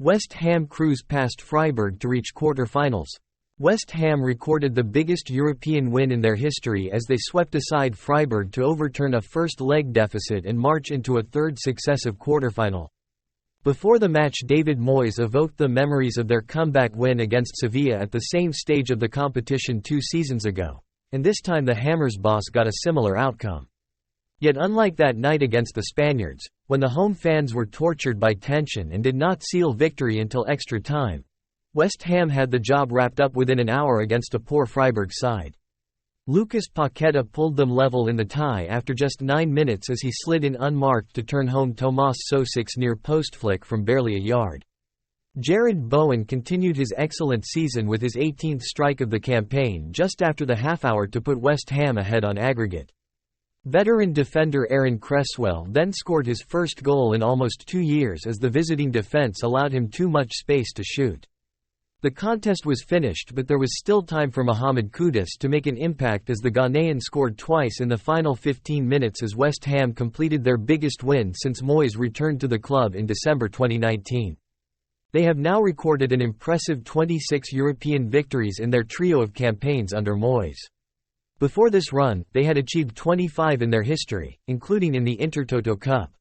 West Ham cruise past Freiburg to reach quarter-finals. West Ham recorded the biggest European win in their history as they swept aside Freiburg to overturn a first-leg deficit and march into a third successive quarter-final. Before the match, David Moyes evoked the memories of their comeback win against Sevilla at the same stage of the competition 2 seasons ago, and this time the Hammers boss got a similar outcome. Yet unlike that night against the Spaniards, when the home fans were tortured by tension and did not seal victory until extra time, West Ham had the job wrapped up within an hour against a poor Freiburg side. Lucas Paqueta pulled them level in the tie after just 9 minutes as he slid in unmarked to turn home Tomas Sosik's near-post flick from barely a yard. Jared Bowen continued his excellent season with his 18th strike of the campaign just after the half-hour to put West Ham ahead on aggregate. Veteran defender Aaron Cresswell then scored his first goal in almost 2 years as the visiting defence allowed him too much space to shoot. The contest was finished, but there was still time for Mohamed Kudus to make an impact as the Ghanaian scored twice in the final 15 minutes as West Ham completed their biggest win since Moyes returned to the club in December 2019. They have now recorded an impressive 26 European victories in their trio of campaigns under Moyes. Before this run, they had achieved 25 in their history, including in the Intertoto Cup.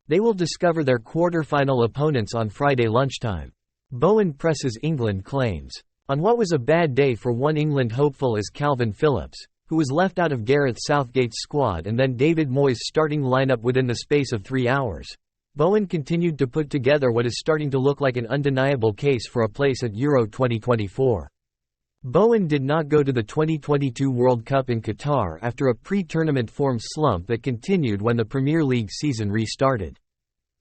They will discover their quarter-final opponents on Friday lunchtime. Bowen presses England claims. On what was a bad day for one England hopeful is Calvin Phillips, who was left out of Gareth Southgate's squad and then David Moyes' starting lineup within the space of 3 hours. Bowen continued to put together what is starting to look like an undeniable case for a place at Euro 2024. Bowen did not go to the 2022 World Cup in Qatar after a pre-tournament form slump that continued when the Premier League season restarted.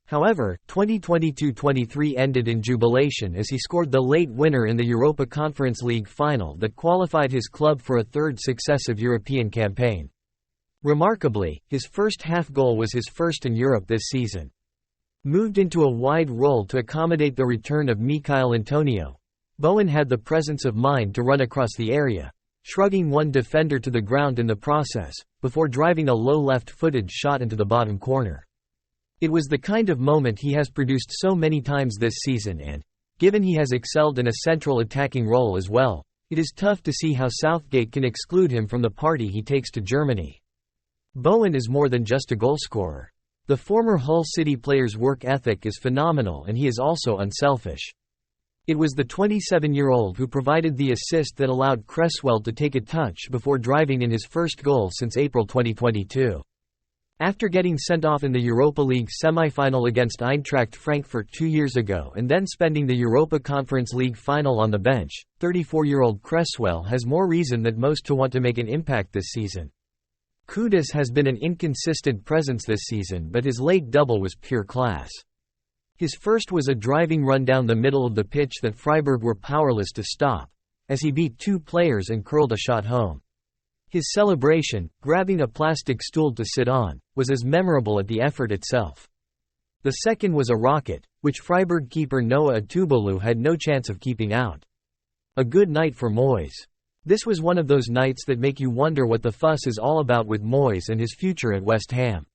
However, 2022-23 ended in jubilation as he scored the late winner in the Europa Conference League final that qualified his club for a third successive European campaign. Remarkably, his first half goal was his first in Europe this season. Moved into a wide role to accommodate the return of Michail Antonio, Bowen had the presence of mind to run across the area, shrugging one defender to the ground in the process, before driving a low left-footed shot into the bottom corner. It was the kind of moment he has produced so many times this season and, given he has excelled in a central attacking role as well, it is tough to see how Southgate can exclude him from the party he takes to Germany. Bowen is more than just a goalscorer. The former Hull City player's work ethic is phenomenal and he is also unselfish. It was the 27-year-old who provided the assist that allowed Cresswell to take a touch before driving in his first goal since April 2022. After getting sent off in the Europa League semi-final against Eintracht Frankfurt 2 years ago and then spending the Europa Conference League final on the bench, 34-year-old Cresswell has more reason than most to want to make an impact this season. Kudus has been an inconsistent presence this season, but his late double was pure class. His first was a driving run down the middle of the pitch that Freiburg were powerless to stop, as he beat 2 players and curled a shot home. His celebration, grabbing a plastic stool to sit on, was as memorable as the effort itself. The second was a rocket, which Freiburg keeper Noah Atubolu had no chance of keeping out. A good night for Moyes. This was one of those nights that make you wonder what the fuss is all about with Moyes and his future at West Ham.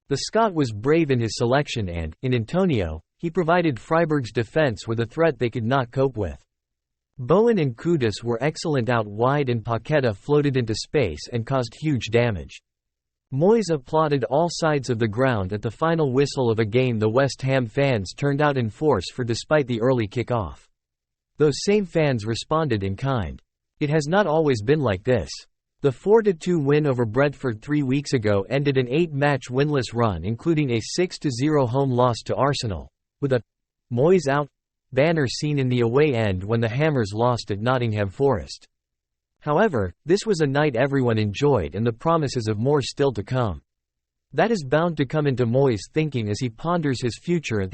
The Scot was brave in his selection and, in Antonio, he provided Freiburg's defence with a threat they could not cope with. Bowen and Kudus were excellent out wide and Paqueta floated into space and caused huge damage. Moyes applauded all sides of the ground at the final whistle of a game the West Ham fans turned out in force for despite the early kick-off. Those same fans responded in kind. It has not always been like this. The 4-2 win over Brentford 3 weeks ago ended an 8-match winless run, including a 6-0 home loss to Arsenal, with a "Moyes out" banner seen in the away end when the Hammers lost at Nottingham Forest. However, this was a night everyone enjoyed and the promises of more still to come. That is bound to come into Moyes' thinking as he ponders his future at the